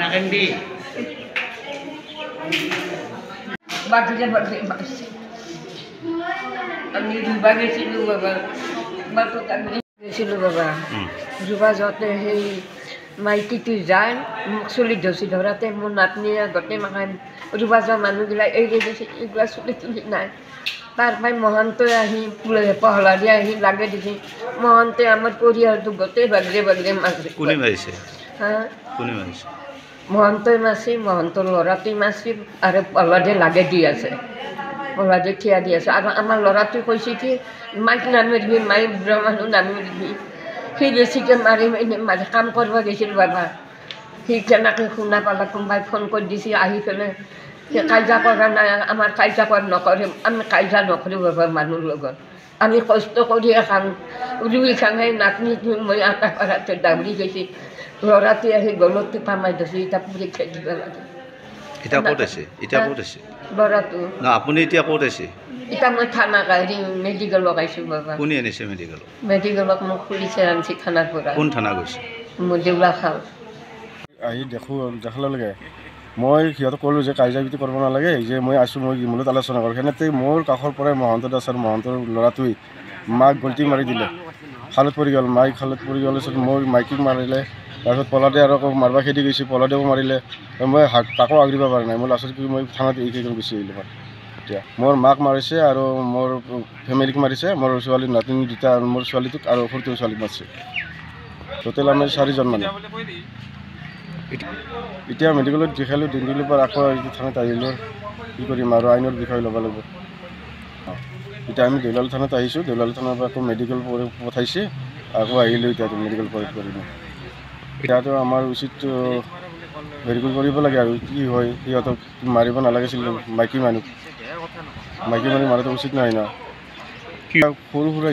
নাকেন্দি বাকিটা বাকি আমি দুবার গেছিলো বাবা বাটত আমি গেছিলো বাবা দুবার যাওঁতে সেই মাইকীটো যায় মোক চুলি ধৰছি ধৰাতে মোৰ নাতনীয়ে গোটেই মাকে ৰুবা যোৱা মানুহবিলাক এৰি দিছে এইগিলা চুলি তুলি নাই তাৰ পৰাই মহন্তই আহি পহলা দি আহি লাগে দিছে মহন্তে আমাৰ পৰিয়ালটো গোটেই বাগৰে বাগৰে মাৰিছে কোনে মাৰিছে হা কোনে মাৰিছে মহন্তই মাছি মহন্তৰ ল'ৰাটোৱে মাছি আৰু পহলাদে লাগে দি আছে পহলাদে থিয়া দি আছে আৰু আমাৰ ল'ৰাটোৱে কৈছে কি মাইক নামাৰিবি মাইক বুঢ়া মানুহ নামাৰিবি সি বেছিকৈ মাৰি মাৰি কাম কৰিব গৈছিল বাবা সি কেনেকৈ শুনা পালে কোনোবাই ফোন কৰি দিছে আহি পেলাই সি কাজিয়া কৰা নাই আমাৰ কাজিয়া নকৰিম আমি কাজিয়া নকৰোঁ বাবা মানুহৰ লগত আমি কষ্ট কৰিয়ে খাম ৰুই খাং সেই নাতনিটো মই আটা কৰাতে দাউৰি গৈছে ল'ৰাটোৱে আহি গলত টিপা মাৰি দিছে এতিয়া পৰীক্ষা দিব লাগে এতিয়া ক'ত আছে এতিয়া ক'ত আছে ল'ৰাটো না আপুনি এতিয়া ক'ত আছে এতিয়া মই থানা গাড়ী মেডিকেল লগাইছোঁ বাবা কোনে আনিছে মেডিকেলত মেডিকেলত মোক পুলিচে আনিছে থানাৰ পৰা কোন থানা গৈছে মোৰ দেউলা খাওঁ আহি দেখাৰ লগে মই সিহঁতক ক'লোঁ যে কাজিয়া পিটি কৰিব নালাগে যে মই আছোঁ মই মূলত আলোচনা কৰোঁ সেনেতে মোৰ কাষৰ পৰাই মহন্ত দাস আৰু মহন্তৰ ল'ৰাটোৱে মাক গল্টি মাৰি দিলে খালত পৰি গ'ল মাইক খালত পৰি গ'ল পিছত মোৰ মাইকীক মাৰিলে তাৰপিছত পলাদে আৰু আকৌ মাৰিব খেদি গৈছে পলাদেও মাৰিলে মই তাকো আগৰিব পৰা নাই মই লাষ্টত মই থানাত এইকেইজন গুচি আহিলোঁ মই এতিয়া মোৰ মাক মাৰিছে আৰু মোৰ ফেমিলিক মাৰিছে মোৰ ছোৱালী নাতিনী দুটা আৰু মোৰ ছোৱালীটোক আৰু সৰুটো ছোৱালীক মাৰিছে টোটেল আমি 4জন মানে এতিয়া মেডিকেলত দেখালোঁ দিনদিলৰ পৰা আকৌ থানাত আহিলোঁ কি কৰিম আৰু আইনৰ বিষয়ে ল'ব লাগিব এতিয়া আমি দেউলাল থানাত আহিছোঁ দেউলাল থানাৰ পৰা আকৌ মেডিকেল পঠাইছে আকৌ আহিলোঁ এতিয়া মেডিকেল পৰীক্ষা কৰিম এতিয়াতো আমাৰ উচিত হেৰি কৰিব লাগে আৰু কি হয় সিহঁতক মাৰিব নালাগিছিল মাইকী মানুহ মাৰাটো উচিত নহয় ন সৰু সুৰা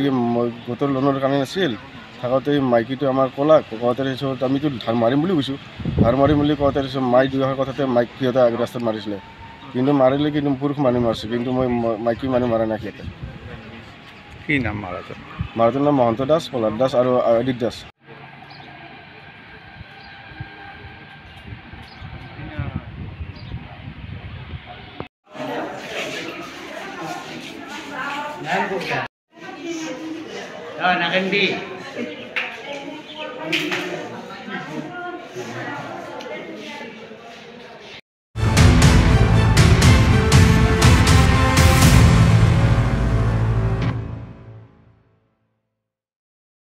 গোটৰ লোনৰ কাৰণে নাছিল থাকোঁতে মাইকীটো আমাৰ ক'লাক কওঁতে পিছত আমিতো ধাৰ মাৰিম বুলি কৈছোঁ ধাৰ মাৰিম বুলি কওঁতে পিছত মাইক দুয়োষাৰ কথাতে মাইক সিহঁতে ৰাস্তাত মাৰিছিলে কিন্তু মাৰিলে কিন্তু পুৰুষ মানুহ মাৰিছে কিন্তু মই মাইকী মানুহ মাৰা নাই সিহঁতে কি নাম মাৰাটোৰ নাম মহন্ত দাস পলাদ দাস আৰু অদিত দাস নাকেন্দি